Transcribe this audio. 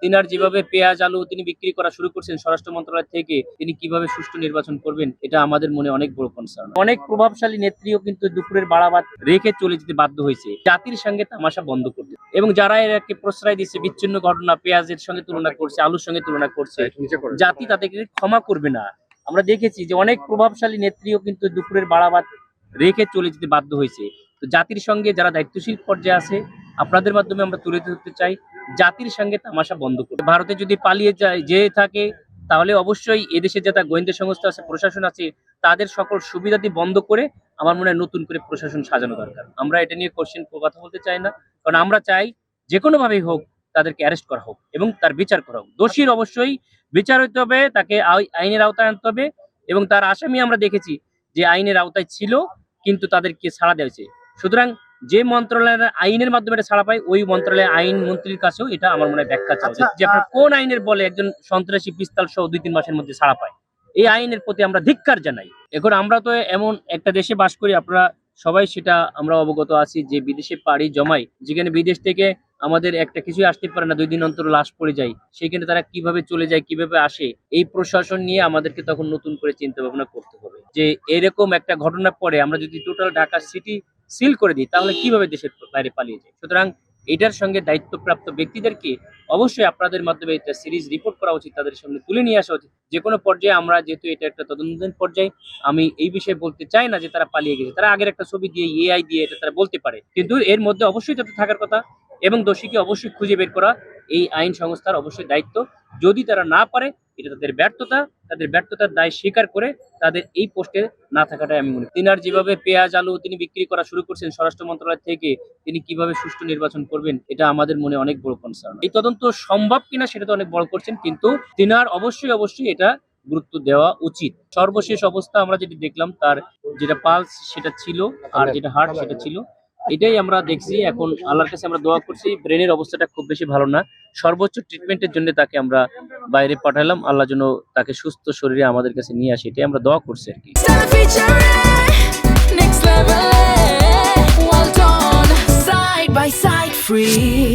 তিনার যেভাবে পেঁয়াজ আলু তিনি বিক্রি করা শুরু করছেন স্বরাষ্ট্র মন্ত্রণালয় থেকে, তিনি কিভাবে সুষ্ঠু নির্বাচন করবেন এটা আমাদের মনে অনেক বড় কনসার্ন। অনেক প্রভাবশালী নেত্রীও কিন্তু দুপুরের বাড়া ভাত রেখে চলে যেতে বাধ্য হয়েছে জাতির সঙ্গে তামাশা বন্ধ করতে, এবং যারা এরকে প্রশ্রয় দিচ্ছে বিচ্ছিন্ন ঘটনা পেঁয়াজের সঙ্গে তুলনা করছে, আলুর সঙ্গে তুলনা করছে, জাতি তাদেরকে ক্ষমা করবে না। আমরা দেখেছি যে অনেক প্রভাবশালী নেত্রীও কিন্তু দুপুরের বাড়া ভাত রেখে চলে যেতে বাধ্য হয়েছে। তো জাতির সঙ্গে যারা দায়িত্বশীল পর্যায়ে আছে, আপনাদের মাধ্যমে আমরা তুলে ধরতে চাই জাতির সঙ্গে তামাশা বন্ধ করতে। ভারতে যদি পালিয়ে যায় যে থাকে, তাহলে অবশ্যই এদেশে যারা গোয়েন্দা সংস্থা আছে, প্রশাসন আছে, তাদের সকল সুবিধাদি বন্ধ করে আমার মনে হয় নতুন করে প্রশাসন সাজানো দরকার। আমরা এটা নিয়ে কোশ্চেন কথা বলতে চাই না, কারণ আমরা চাই যে কোনো ভাবেই হোক তাদেরকে অ্যারেস্ট করা হোক এবং তার বিচার করা হোক। দোষীর অবশ্যই বিচার হইতে হবে, তাকে আইনের আওতায় আনতে হবে, এবং তার আসামি আমরা দেখেছি যে আইনের আওতায় ছিল কিন্তু তাদেরকে ছাড়া দেওয়া হয়েছে। সুতরাং যে মন্ত্রণালয়ের আইনের মাধ্যমে এটা ছাড়া পায়, ওই মন্ত্রণালয়ের আইন মন্ত্রীর কাছেও এটা আমার মনে হয় ব্যাখ্যা চাওয়া উচিত যে আপনার কোন আইনের বলে একজন সন্ত্রাসী পিস্তল সহ 2-3 মাসের মধ্যে ছাড়া পায়। এই আইনের প্রতি আমরা ধিক্কার জানাই। এখন আমরা তো এমন একটা দেশে বাস করি, আপনারা সবাই সেটা আমরা অবগত আছি, যে বিদেশে পাড়ি জমাই, যেখানে বিদেশ থেকে আমাদের একটা কিছুই আসতে পারে না, 2 দিন অন্তর লাশ পড়ে যায়, সেখানে তারা কিভাবে চলে যায়, কিভাবে আসে, এই প্রশাসন নিয়ে আমাদেরকে তখন নতুন করে চিন্তা ভাবনা করতে হবে যে এরকম একটা ঘটনার পরে আমরা যদি টোটাল ঢাকা সিটি সিল করে দিই তাহলে কিভাবে দেশের বাইরে পালিয়ে যায়। সুতরাং এটার সঙ্গে দায়িত্বপ্রাপ্ত ব্যক্তিদেরকে অবশ্যই আপনাদের মাধ্যমে এটা সিরিজ রিপোর্ট করা উচিত, তাদের সামনে তুলে নিয়ে আসা উচিত যে কোনো পর্যায়ে। আমরা যেহেতু এটা একটা তদন্তের পর্যায়ে, আমি এই বিষয়ে বলতে চাই না যে তারা পালিয়ে গেছে, তারা আগের একটা ছবি দিয়ে এআই দিয়ে এটা তারা বলতে পারে, কিন্তু এর মধ্যে অবশ্যই তাদের থাকার কথা এবং দোষীকে অবশ্যই খুঁজে বের করা এই আইন সংস্থার অবশ্যই দায়িত্ব। যদি তারা না পারে, এটা তাদের ব্যর্থতা, তাদের ব্যর্থতার দায় স্বীকার করে তাদের এই পোস্টে না থাকাটাই আমি মনে করি। তিনার যেভাবে পেঁয়াজ আলু তিনি বিক্রি করা শুরু করছেন স্বরাষ্ট্র মন্ত্রণালয় থেকে, তিনি কিভাবে সুষ্ঠু নির্বাচন করবেন এটা আমাদের মনে অনেক বড় কনসার্ন। এই তদন্ত সম্ভব কিনা সেটা তো অনেক বড় করছেন, কিন্তু তিনার অবশ্যই এটা গুরুত্ব দেওয়া উচিত। সর্বশেষ অবস্থা আমরা যেটা দেখলাম, তার যেটা পালস সেটা ছিল আর যেটা হার্ট সেটা ছিল, এটাই আমরা দেখছি। এখন আল্লাহর কাছে আমরা দোয়া করছি, ব্রেনের অবস্থাটা খুব বেশি ভালো না, সর্বোচ্চ ট্রিটমেন্টের জন্য তাকে আমরা বাইরে পাঠালাম। আল্লাহ যেন তাকে সুস্থ শরীরে আমাদের কাছে নিয়ে আসে, এটাই আমরা দোয়া করছি আর কি। Well done, side by side, free.